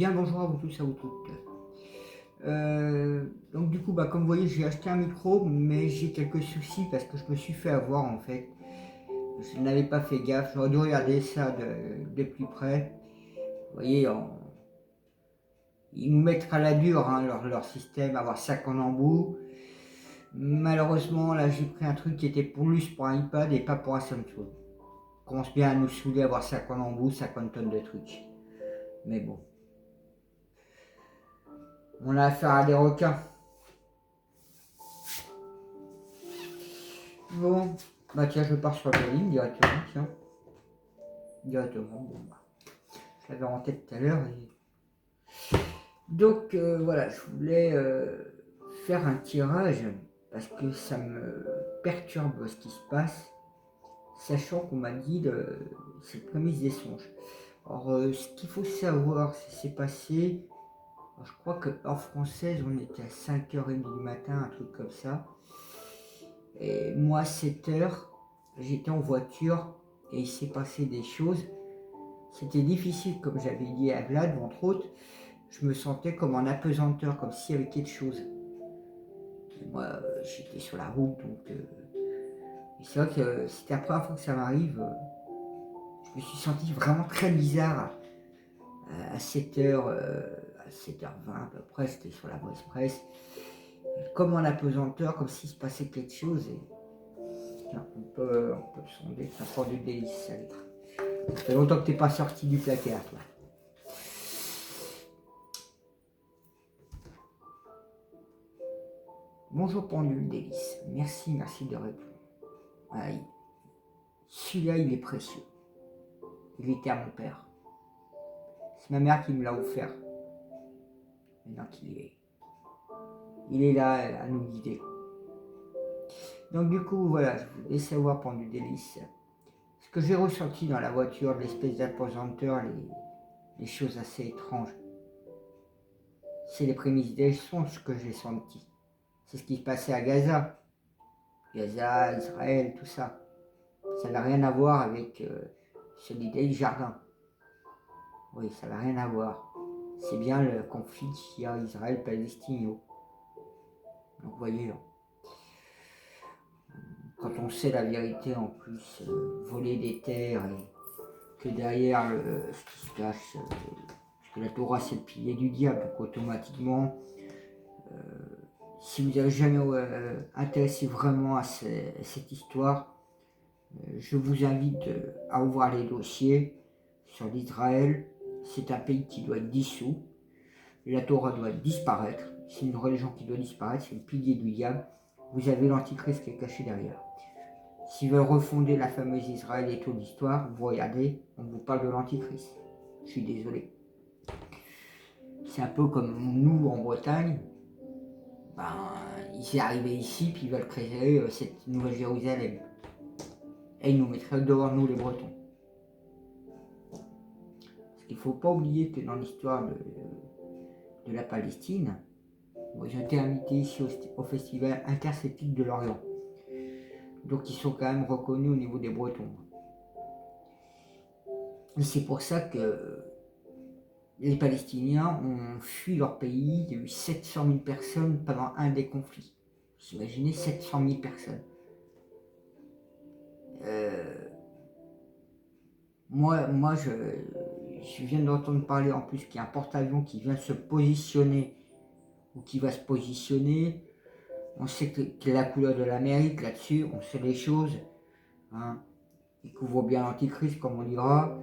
Bien, bonjour à vous tous, à vous toutes. Donc du coup, comme vous voyez, j'ai acheté un micro, mais j'ai quelques soucis parce que je me suis fait avoir en fait. Je n'avais pas fait gaffe, j'aurais dû regarder ça de plus près. Vous voyez, ils nous mettent à la dure hein, leur système, avoir 5 en embout. Malheureusement, là j'ai pris un truc qui était plus pour un iPad et pas pour un Samsung. On commence bien à nous saouler, avoir 5 en embout, 50 tonnes de trucs. Mais bon, on a affaire à des requins. Bon, tiens, je pars sur la ligne directement, tiens. Directement, bon je l'avais en tête tout à l'heure. Donc voilà, je voulais faire un tirage parce que ça me perturbe ce qui se passe, sachant qu'on m'a dit c'est le prémisse des songes. Alors ce qu'il faut savoir, c'est passé, alors, je crois que hors française, on était à 5h30 du matin, un truc comme ça. Et moi, 7h, j'étais en voiture et il s'est passé des choses. C'était difficile, comme j'avais dit à Vlad, entre autres. Je me sentais comme en apesanteur, comme s'il y avait quelque chose. Et moi, j'étais sur la route, donc... et c'est vrai que c'était la première fois que ça m'arrive. Je me suis senti vraiment très bizarre à 7h, à 7h20 à peu près, c'était sur la voie express. Comme en apesanteur, comme s'il se passait quelque chose. Et... Tiens, on peut sonder, ça prend du délice, ça l'être. Ça fait longtemps que t'es pas sorti du placard, toi. Bonjour pendule délice, merci de répondre. Voilà, celui-là il est précieux. Il était à mon père. C'est ma mère qui me l'a offert. Maintenant il est là à nous guider. Donc du coup voilà, je voulais savoir pendule délice ce que j'ai ressenti dans la voiture, l'espèce d'apesanteur, les choses assez étranges. C'est les prémices des songes que j'ai senti. C'est ce qui se passait à Gaza. Gaza, Israël, tout ça. Ça n'a rien à voir avec celui des jardins. Oui, ça n'a rien à voir. C'est bien le conflit qu'il y a Israël-Palestine. Donc vous voyez, quand on sait la vérité en plus, voler des terres et que derrière ce qui se cache, parce que la Torah c'est le pilier du diable, donc automatiquement, si vous n'avez jamais intéressé vraiment à cette histoire, je vous invite à ouvrir les dossiers sur l'Israël. C'est un pays qui doit être dissous. La Torah doit disparaître. C'est une religion qui doit disparaître. C'est le pilier du diable. Vous avez l'antichrist qui est caché derrière. S'ils veulent refonder la fameuse Israël et toute l'histoire, vous regardez, on vous parle de l'antichrist. Je suis désolé. C'est un peu comme nous en Bretagne. Ils sont arrivés ici, puis ils veulent créer cette nouvelle Jérusalem. Et ils nous mettraient dehors, nous les Bretons. Parce qu'il ne faut pas oublier que dans l'histoire de la Palestine, j'ai été invité ici au festival interceltique de l'Orient. Donc ils sont quand même reconnus au niveau des Bretons. Et c'est pour ça que les Palestiniens ont fui leur pays. Il y a eu 700 000 personnes pendant un des conflits. Vous imaginez 700 000 personnes. Moi je viens d'entendre parler en plus qu'il y a un porte-avions qui vient se positionner ou qui va se positionner. On sait que la couleur de l'Amérique là-dessus, on sait les choses. Hein. Il couvre bien l'antichrist comme on dira.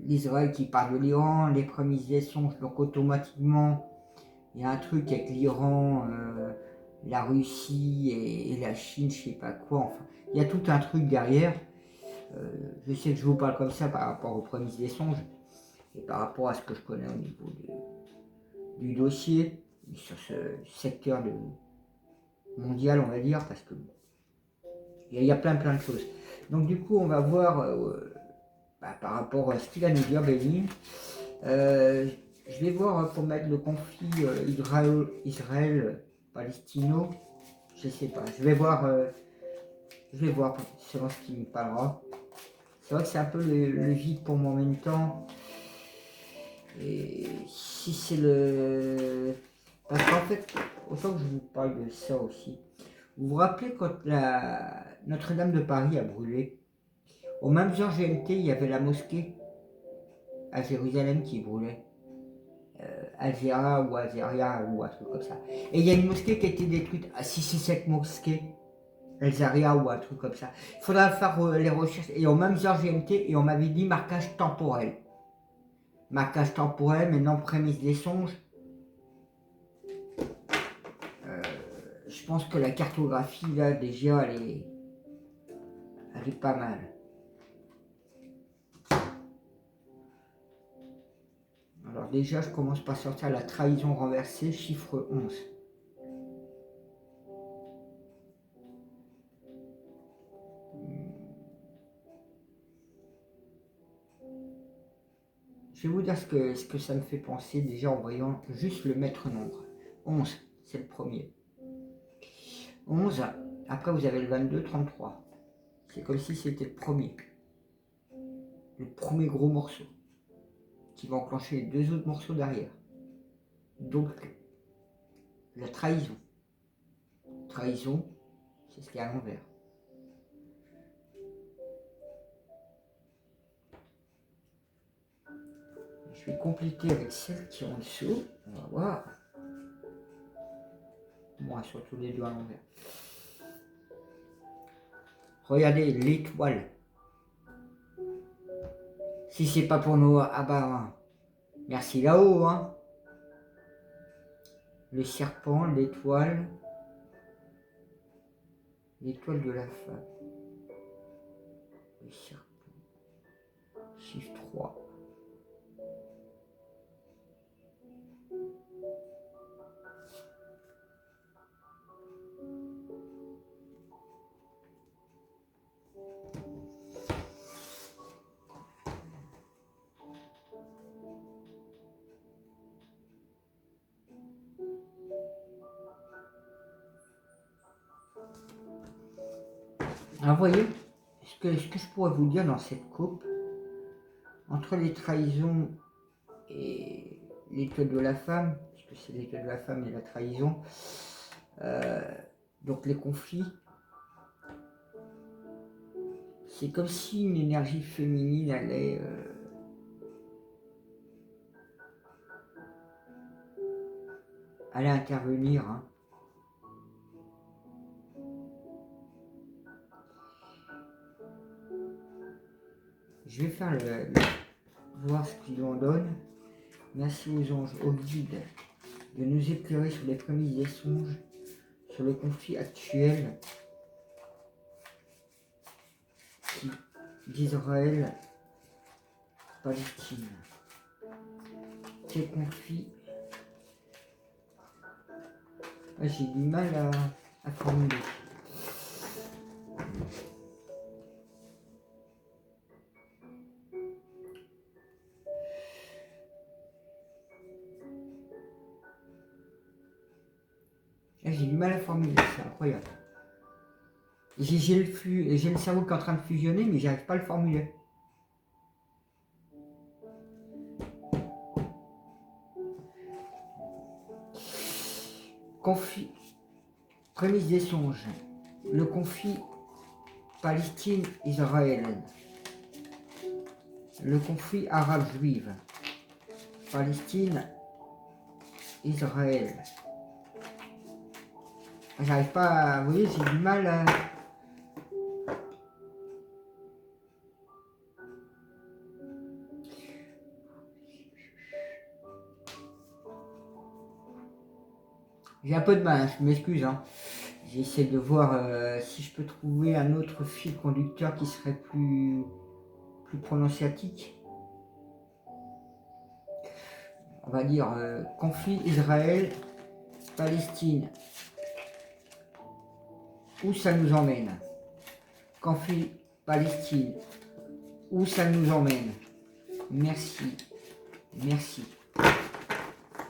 L'Israël qui parle de l'Iran, les prémices des songes, donc automatiquement il y a un truc avec l'Iran, la Russie et la Chine, je sais pas quoi, enfin il y a tout un truc derrière. Je sais que je vous parle comme ça par rapport aux prémices des songes et par rapport à ce que je connais au niveau du dossier sur ce secteur mondial on va dire, parce que il y a plein de choses. Donc du coup on va voir par rapport à ce qu'il va nous dire Béline. Je vais voir pour mettre le conflit Israël-Palestino. Je sais pas. Je vais voir selon ce qu'il me parlera. C'est vrai que c'est un peu le vide pour moi en même temps. Et si c'est le... Parce qu'en fait, autant que je vous parle de ça aussi, vous vous rappelez quand la Notre-Dame de Paris a brûlé, aux mêmes heures GMT, il y avait la mosquée à Jérusalem qui brûlait. Algéra ou Algéria ou un truc comme ça. Et il y a une mosquée qui a été détruite. Ah, si c'est cette mosquée, Algéria ou un truc comme ça. Il faudra faire les recherches. Et aux mêmes heures GMT, et on m'avait dit marquage temporel. Marquage temporel, mais non prémisse des songes. Je pense que la cartographie, là, déjà, elle est pas mal. Alors déjà, je commence par sortir la trahison renversée, chiffre 11. Je vais vous dire ce que ça me fait penser déjà en voyant juste le maître nombre. 11, c'est le premier. 11, après vous avez le 22, 33. C'est comme si c'était le premier. Le premier gros morceau qui va enclencher les deux autres morceaux derrière. Donc, la trahison. Trahison, c'est ce qui est à l'envers. Je vais compléter avec celle qui est en dessous. On va voir. Moi, surtout les deux à l'envers. Regardez l'étoile. Si c'est pas pour nous, ah bah, merci là-haut, hein. Le serpent, l'étoile. L'étoile de la femme. Le serpent. Chiffre 3. Alors, vous voyez, ce que je pourrais vous dire dans cette coupe, entre les trahisons et l'étoile de la femme, puisque c'est l'étoile de la femme et la trahison, donc les conflits, c'est comme si une énergie féminine allait intervenir. Hein. Je vais faire voir ce qu'il en donne. Merci aux anges, aux guides, de nous éclairer sur les prémices des songes, sur le conflit actuel d'Israël, Palestine. Quel conflit? J'ai du mal à formuler. J'ai du mal à formuler, c'est incroyable. J'ai le cerveau qui est en train de fusionner, mais j'arrive pas à le formuler. Conflit, prémisse des songes. Le conflit Palestine-Israël. Le conflit arabe-juif. Palestine, Israël. J'arrive pas à... Vous voyez, j'ai du mal à... J'ai un peu de mal, hein, je m'excuse. Hein. J'essaie de voir si je peux trouver un autre fil conducteur qui serait plus prononciatique. On va dire conflit Israël, Palestine. Où ça nous emmène? Conflit Palestine. Où ça nous emmène? Merci. Merci.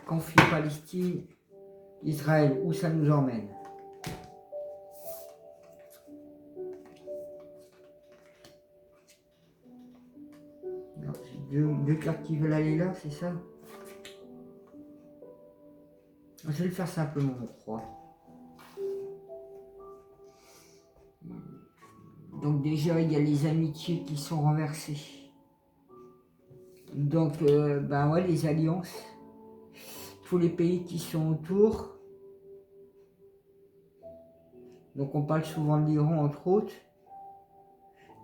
Conflit Palestine, Israël. Où ça nous emmène? J'ai deux cartes qui veulent aller là, c'est ça? Je vais le faire simplement, on croit. Donc déjà, il y a les amitiés qui sont renversées. Donc, ben ouais, les alliances. Tous les pays qui sont autour. Donc on parle souvent de l'Iran, entre autres.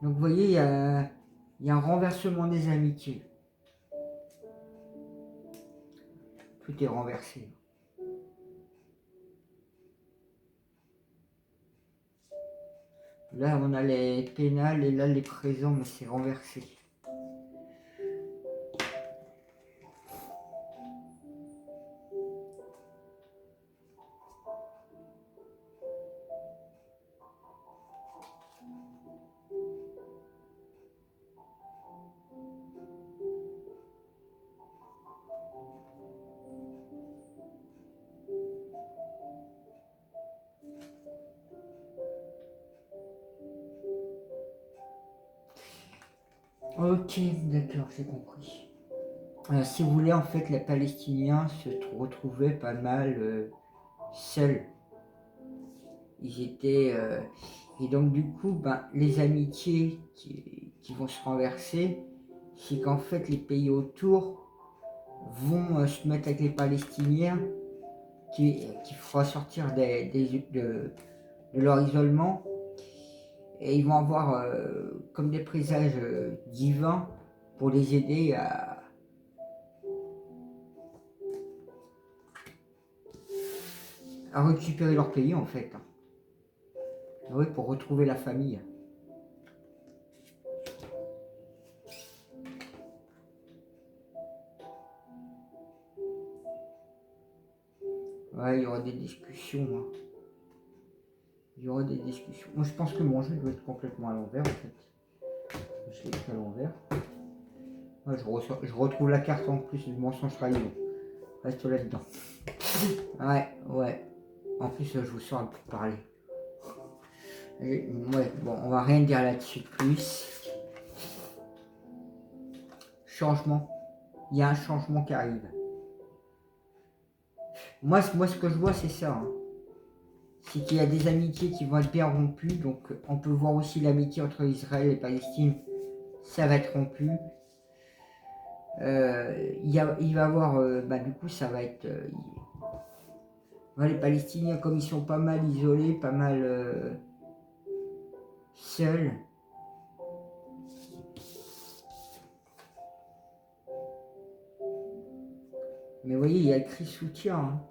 Donc vous voyez, il y a un renversement des amitiés. Tout est renversé. Là, on a les pénales et là, les présents, mais c'est renversé. Ok, d'accord, j'ai compris. Si vous voulez, en fait, les Palestiniens se retrouvaient pas mal seuls. Ils étaient... et donc, du coup, ben, les amitiés qui vont se renverser, c'est qu'en fait, les pays autour vont se mettre avec les Palestiniens qui fera sortir de leur isolement. Et ils vont avoir comme des présages divins pour les aider à récupérer leur pays en fait. Oui, pour retrouver la famille. Ouais, il y aura des discussions. Hein. Il y aura des discussions. Moi je pense que mon jeu doit être complètement à l'envers en fait. Je l'ai fait à l'envers. Ouais, je retrouve la carte en plus du mensonge trahison. Reste là-dedans. Ouais, ouais. En plus, je vous sors un peu parler. Ouais, bon, on va rien dire là-dessus plus. Changement. Il y a un changement qui arrive. Moi ce que je vois, c'est ça. Hein. C'est qu'il y a des amitiés qui vont être bien rompues. Donc, on peut voir aussi l'amitié entre Israël et Palestine. Ça va être rompu. Il va y avoir... bah, du coup, ça va être... les Palestiniens, comme ils sont pas mal isolés, pas mal seuls. Mais vous voyez, il y a écrit soutien. Hein.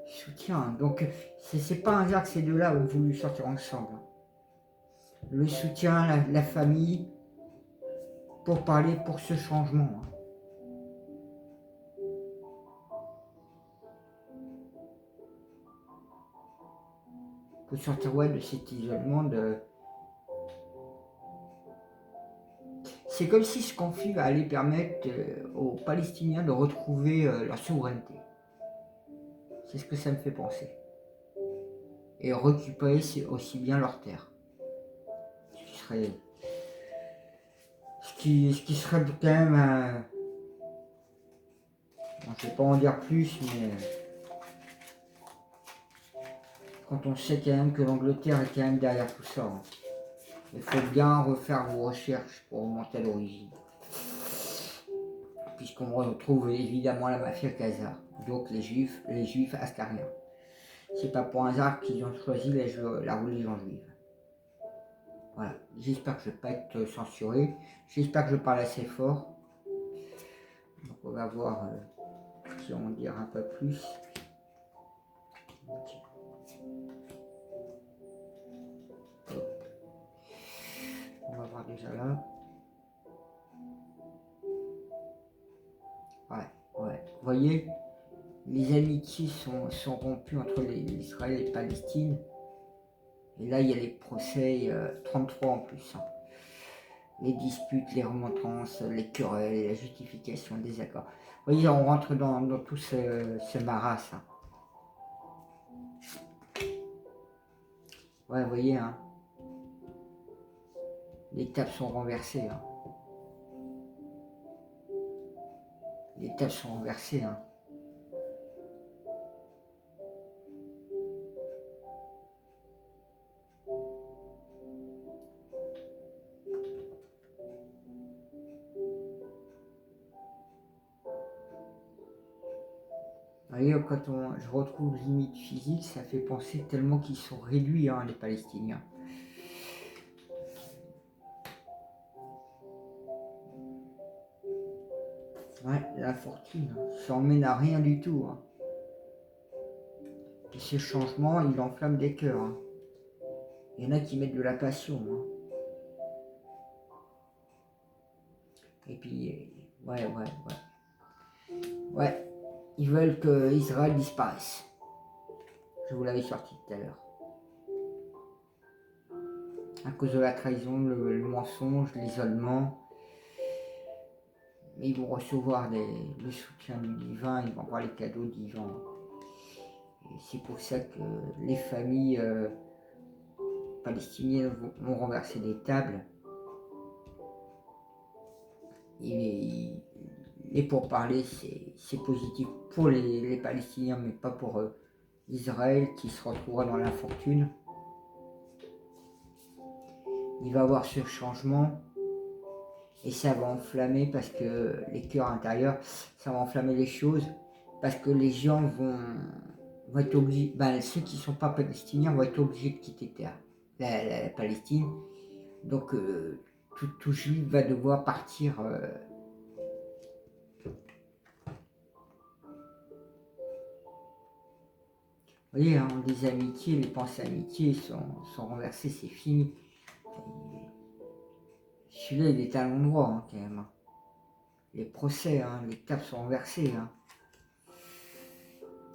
Soutien. Donc, c'est pas un hasard que ces deux-là ont voulu sortir ensemble. Le soutien, la famille, pour parler pour ce changement. Hein. Pour sortir ouais, de cet isolement. C'est comme si ce conflit allait permettre aux Palestiniens de retrouver leur souveraineté. C'est ce que ça me fait penser. Et récupérer aussi bien leurs terres. Ce qui serait quand même... bon, je ne vais pas en dire plus, mais... quand on sait quand même que l'Angleterre est quand même derrière tout ça. Hein. Il faut bien refaire vos recherches pour remonter à l'origine. Puisqu'on retrouve évidemment la mafia khazare, donc les juifs ascariens. C'est pas pour un hasard qu'ils ont choisi la religion juive. Voilà, j'espère que je ne vais pas être censuré, j'espère que je parle assez fort. Donc on va voir si on dire un peu plus. Okay. On va voir déjà là. Ouais. Vous voyez, les amitiés sont rompues entre Israël et Palestine. Et là, il y a les procès, 33 en plus. Hein. Les disputes, les remontrances, les querelles, la justification des accords. Vous voyez, on rentre dans tout ce maras. Hein. Ouais, vous voyez, hein. Les tables sont renversées. Hein. Les tables sont renversées. Hein. voyez, quand je retrouve limite physique, ça fait penser tellement qu'ils sont réduits, hein, les Palestiniens. Ouais, la fortune, ça emmène à rien du tout, hein. Et ce changement, il enflamme des cœurs, hein. Il y en a qui mettent de la passion, hein. Et puis, ouais, ouais, ils veulent que Israël disparaisse. Je vous l'avais sorti tout à l'heure. À cause de la trahison, le mensonge, l'isolement. Mais ils vont recevoir le soutien du divin, ils vont avoir les cadeaux divins. Et c'est pour ça que les familles palestiniennes vont renverser des tables. Et pourparlers, c'est positif pour les Palestiniens, mais pas pour Israël qui se retrouvera dans l'infortune. Il va y avoir ce changement et ça va enflammer parce que les cœurs intérieurs, ça va enflammer les choses parce que les gens vont être obligés, ceux qui ne sont pas palestiniens vont être obligés de quitter la Palestine. Donc tout juif va devoir partir. Vous voyez, hein, les amitiés, les pensées amitiés sont renversées, c'est fini. Celui-là, il est à l'endroit, hein, quand même. Les procès, hein, les tables sont renversées. Hein.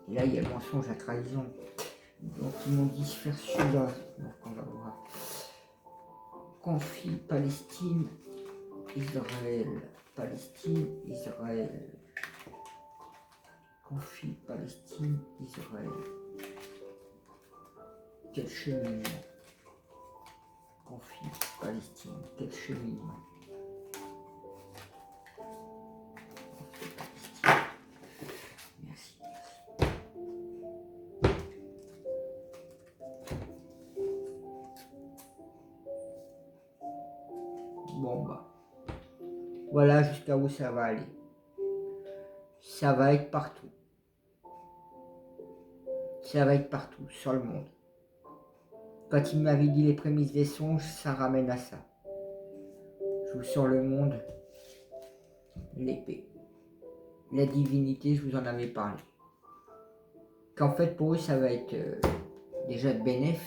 Et là, il y a le mensonge, la trahison. Donc, ils m'ont dit faire celui-là. Donc, on va voir. Conflit Palestine, Israël. Palestine, Israël. Conflit Palestine, Israël. Quel cheminement. Conflit Palestine, quel cheminement. Merci. Bon, voilà jusqu'à où ça va aller. Ça va être partout. Ça va être partout, sur le monde. Quand il m'avait dit les prémices des songes, ça ramène à ça. Je vous sors le monde, l'épée. La divinité, je vous en avais parlé. Qu'en fait, pour eux, ça va être déjà de bénéf,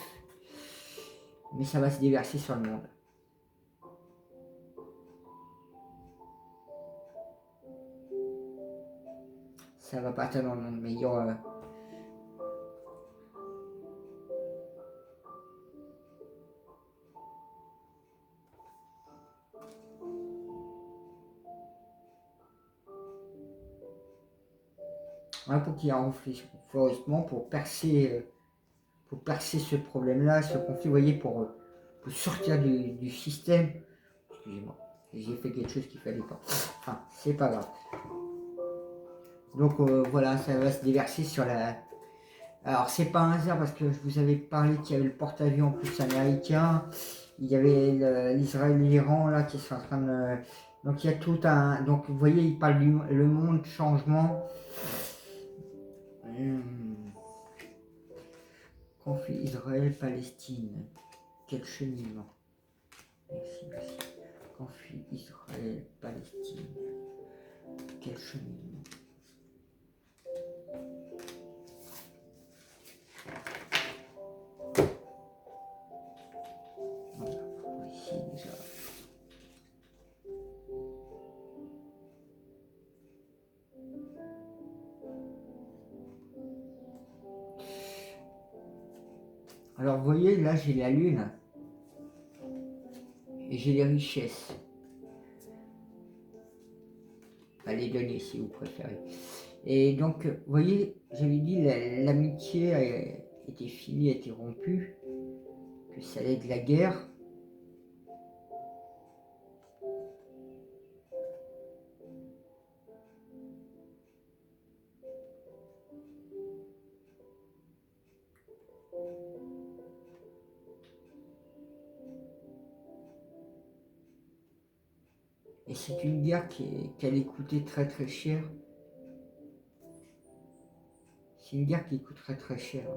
mais ça va se déverser sur le monde. Ça va partir dans le monde, mais il y aura... Ouais, pour qu'il y ait un refroidissement pour percer ce problème-là, ce conflit, vous voyez, pour sortir du système. Excusez-moi, j'ai fait quelque chose qu'il fallait pas. Enfin, c'est pas grave. Donc voilà, ça va se déverser sur la... Alors c'est pas un hasard parce que je vous avais parlé qu'il y avait le porte-avions en plus américain. Il y avait l'Israël et l'Iran là qui sont en train de... Donc il y a tout un... Donc vous voyez, il parle du le monde, changement. Conflit Israël-Palestine. Quel cheminement. Merci. Conflit Israël-Palestine. Quel cheminement. Voilà, ici déjà. Alors vous voyez, là j'ai la lune et j'ai les richesses. Les données si vous préférez. Et donc, vous voyez, j'avais dit l'amitié était finie, était rompue, que ça allait de la guerre. Et c'est une guerre qui allait coûter très très cher. C'est une guerre qui coûterait très cher.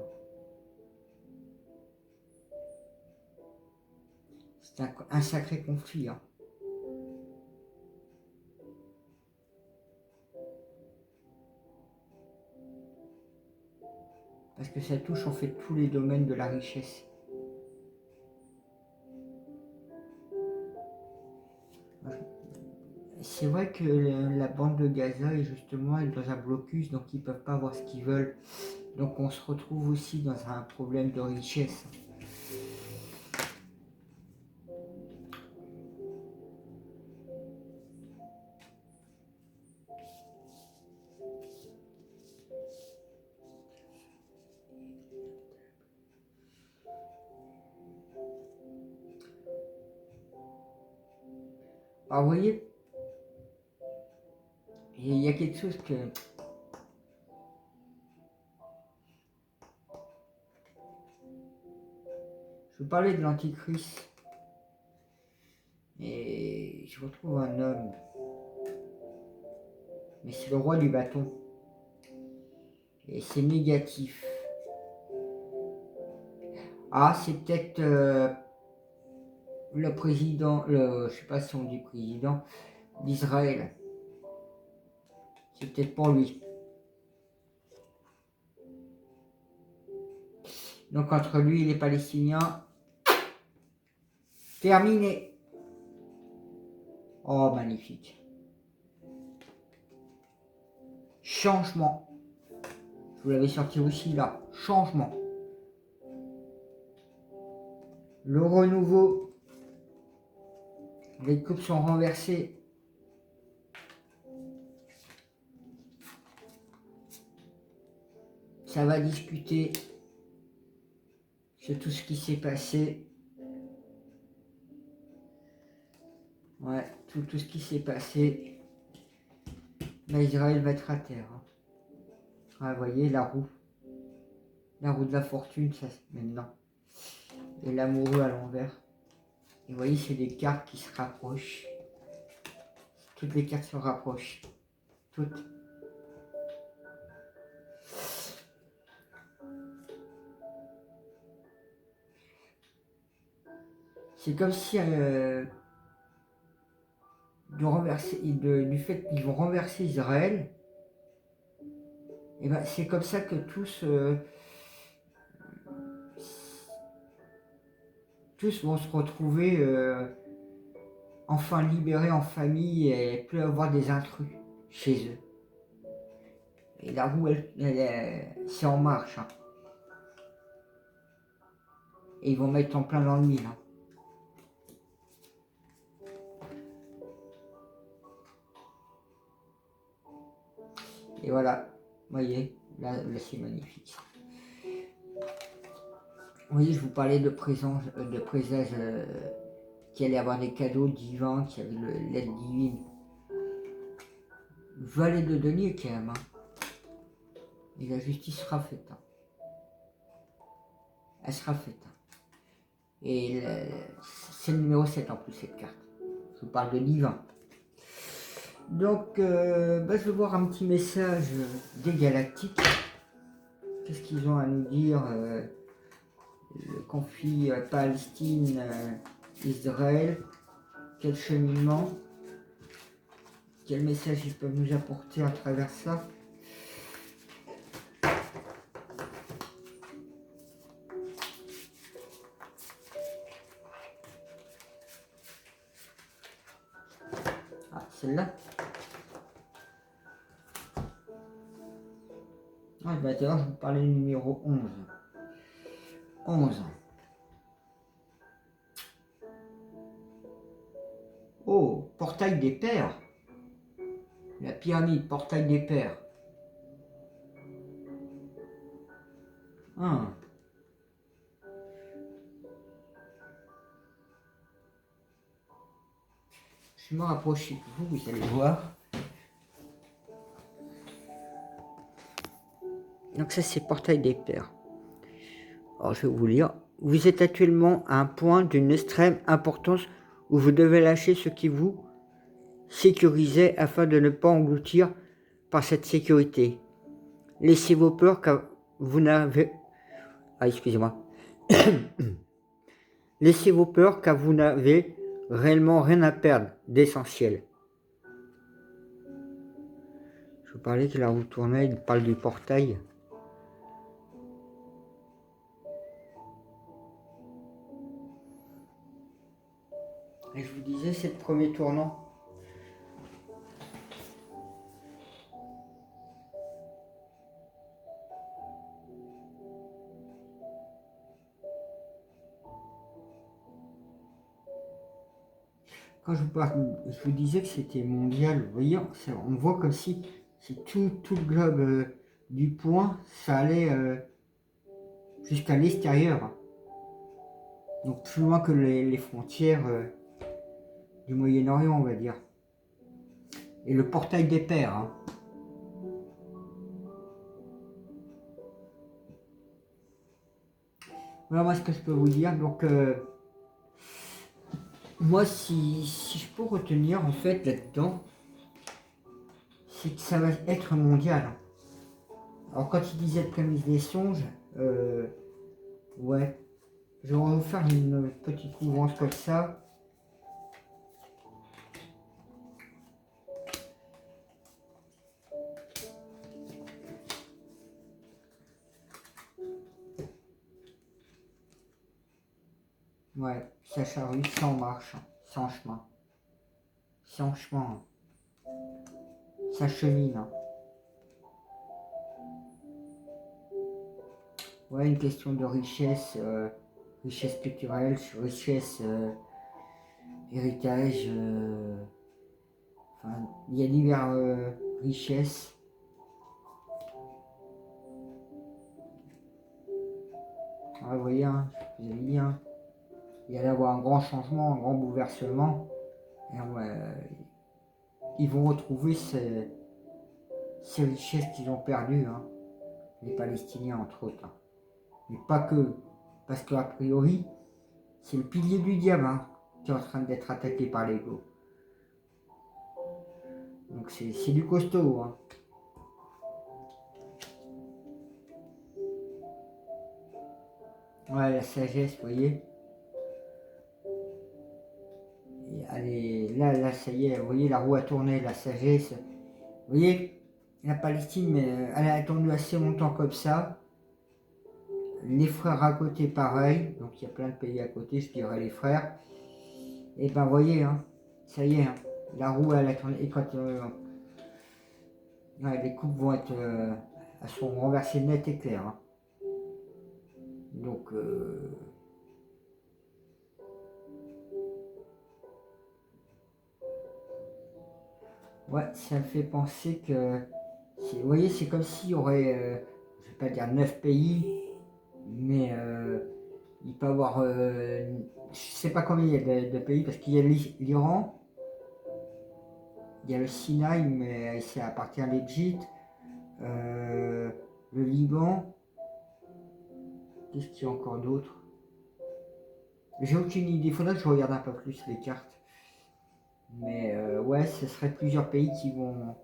C'est un sacré conflit. Hein. Parce que ça touche en fait tous les domaines de la richesse. C'est vrai que la bande de Gaza est justement dans un blocus, donc ils ne peuvent pas avoir ce qu'ils veulent. Donc on se retrouve aussi dans un problème de richesse. Alors vous voyez, il y a quelque chose que... Je vous parlais de l'Antichrist. Et je retrouve un homme. Mais c'est le roi du bâton. Et c'est négatif. Ah, c'est peut-être le président, je sais pas si on dit président, d'Israël. C'est peut-être pour lui. Donc entre lui et les Palestiniens, terminé. Oh, magnifique. Changement. Je vous l'avais sorti aussi là. Changement. Le renouveau. Les coupes sont renversées. Ça va discuter sur tout ce qui s'est passé. Ouais, tout ce qui s'est passé. Mais Israël va être à terre. Hein. Ah, vous voyez, la roue. La roue de la fortune, ça, maintenant. Et l'amoureux à l'envers. Et vous voyez, c'est des cartes qui se rapprochent. Toutes les cartes se rapprochent. Toutes. C'est comme si du fait qu'ils vont renverser Israël, et ben c'est comme ça que tous vont se retrouver enfin libérés en famille et plus avoir des intrus chez eux. Et la roue, c'est en marche. Hein. Et ils vont mettre en plein dans le mille. Hein. Et voilà, vous voyez, là c'est magnifique. Vous voyez, je vous parlais de présage qu'il allait avoir des cadeaux divins, qu'il y avait l'aide divine. Valet de denier quand même. Hein. Et la justice sera faite. Hein. Elle sera faite. Hein. Et c'est le numéro 7 en plus cette carte. Je vous parle de divin. Donc, je vais voir un petit message des galactiques. Qu'est-ce qu'ils ont à nous dire le conflit Palestine-Israël. Quel cheminement. Quel message ils peuvent nous apporter à travers ça. Ah, celle-là. Ah, bah d'ailleurs, je vous parlais du numéro 11. 11. Oh, portail des pères. La pyramide, portail des pères. Ah. Je me rapproche de vous, vous allez voir. Donc ça, c'est portail des pères. Alors, je vais vous lire. Vous êtes actuellement à un point d'une extrême importance où vous devez lâcher ce qui vous sécurisait afin de ne pas engloutir par cette sécurité. Laissez vos peurs car vous n'avez... Ah, excusez-moi. Laissez vos peurs car vous n'avez réellement rien à perdre d'essentiel. Je vous parlais qu'il a retourné, il parle du portail. Et je vous disais, c'est le premier tournant. Quand je vous disais que c'était mondial, vous voyez, on voit comme si tout le globe du point, ça allait jusqu'à l'extérieur. Donc plus loin que les frontières du Moyen-Orient, on va dire. Et le portail des pères. Hein. Voilà moi ce que je peux vous dire. Donc moi si je peux retenir en fait là-dedans, c'est que ça va être mondial. Alors quand il disait le prémisse des songes, ouais, je vais refaire une petite couvrance comme ça. Ouais, ça charrue sans marche, sans chemin. Sans chemin. Ça chemine. Hein. Ouais, une question de richesse, richesse culturelle, richesse, héritage. Enfin, il y a diverses richesses. Ah, vous voyez, hein, je vous avais dit, hein, il y allait avoir un grand changement, un grand bouleversement. Et ils vont retrouver ces richesses qu'ils ont perdues, hein, les Palestiniens entre autres. Hein. Mais pas que, parce qu'a priori, c'est le pilier du diable hein, qui est en train d'être attaqué par l'ego. Donc c'est du costaud. Hein. Ouais, la sagesse, vous voyez. Et allez, là, ça y est, vous voyez, la roue a tourné, la sagesse. Vous voyez, la Palestine, mais elle a attendu assez longtemps comme ça. Les frères à côté, pareil. Donc il y a plein de pays à côté, je dirais les frères. Et ben, vous voyez, hein, ça y est, hein, la roue, elle a tourné. Et quand ouais, les coupes vont être, elles seront renversées net et clair. Hein. Donc, ouais, ça me fait penser que, vous voyez, c'est comme s'il y aurait, je vais pas dire 9 pays, mais il peut y avoir, je sais pas combien il y a de pays, parce qu'il y a l'Iran, il y a le Sinaï, mais ça appartient à l'Égypte, le Liban, qu'est-ce qu'il y a encore d'autre? J'ai aucune idée, il faudrait que je regarde un peu plus les cartes. Mais ouais, ce serait plusieurs pays qui vont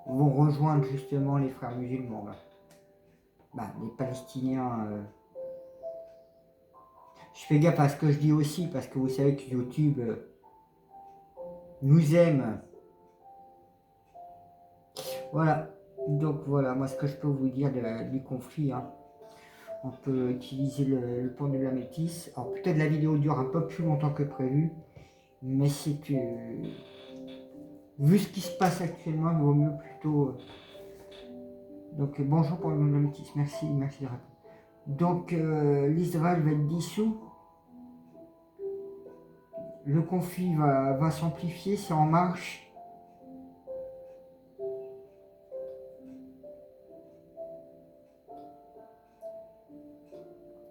rejoindre justement les frères musulmans. Là. Bah, les Palestiniens. Je fais gaffe à ce que je dis aussi, parce que vous savez que YouTube nous aime. Voilà. Donc voilà, moi ce que je peux vous dire du conflit. Hein. On peut utiliser le pont de la métisse. Alors peut-être la vidéo dure un peu plus longtemps que prévu. Mais c'est que... vu ce qui se passe actuellement, il vaut mieux plutôt... donc bonjour pour le pont de la métisse. Merci de répondre. Donc l'Israël va être dissous. Le conflit va s'amplifier, c'est en marche.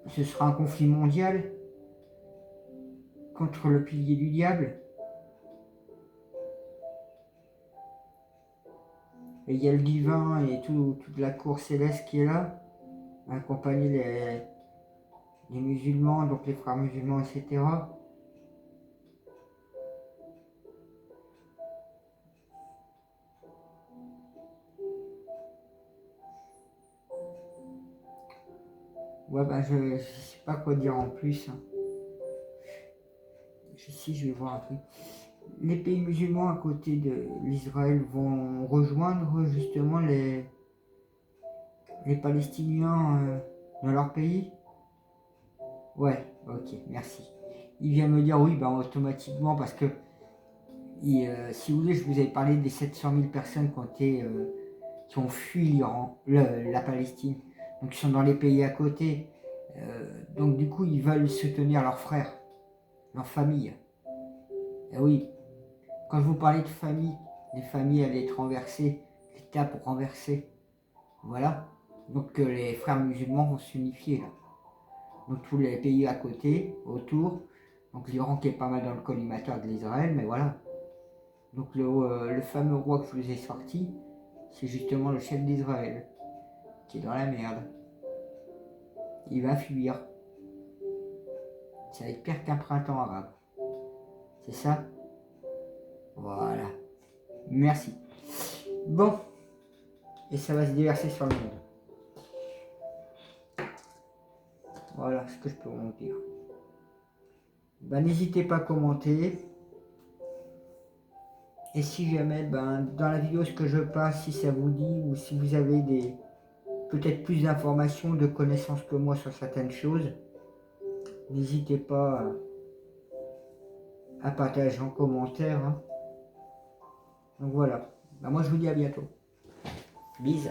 Ce sera un conflit mondial contre le pilier du diable. Et il y a le divin et toute la cour céleste qui est là, à accompagner les musulmans, donc les frères musulmans, etc. Ouais, ben je sais pas quoi dire en plus, hein. Si, je vais voir un truc. Les pays musulmans à côté de l'Israël vont rejoindre justement les Palestiniens dans leur pays? Ouais, ok, merci. Il vient me dire oui, ben automatiquement, parce que si vous voulez, je vous avais parlé des 700 000 personnes qui ont fui l'Iran, la Palestine, donc ils sont dans les pays à côté. Donc du coup, ils veulent soutenir leurs frères, leur famille. Et oui, quand je vous parlais de famille, les familles allaient être renversées, l'État pour renverser. Voilà. Donc les frères musulmans vont s'unifier là. Donc tous les pays à côté, autour. Donc l'Iran qui est pas mal dans le collimateur de l'Israël, mais voilà. Donc le fameux roi que je vous ai sorti, c'est justement le chef d'Israël, qui est dans la merde. Il va fuir. Ça va être pire qu'un printemps arabe. C'est ça? Voilà. Merci. Bon. Et ça va se déverser sur le monde. Voilà ce que je peux vous dire. Ben, n'hésitez pas à commenter. Et si jamais, ben, dans la vidéo, ce que je passe, si ça vous dit, ou si vous avez peut-être plus d'informations, de connaissances que moi sur certaines choses, n'hésitez pas à partager en commentaire, hein. Donc voilà. Ben, moi, je vous dis à bientôt. Bisous.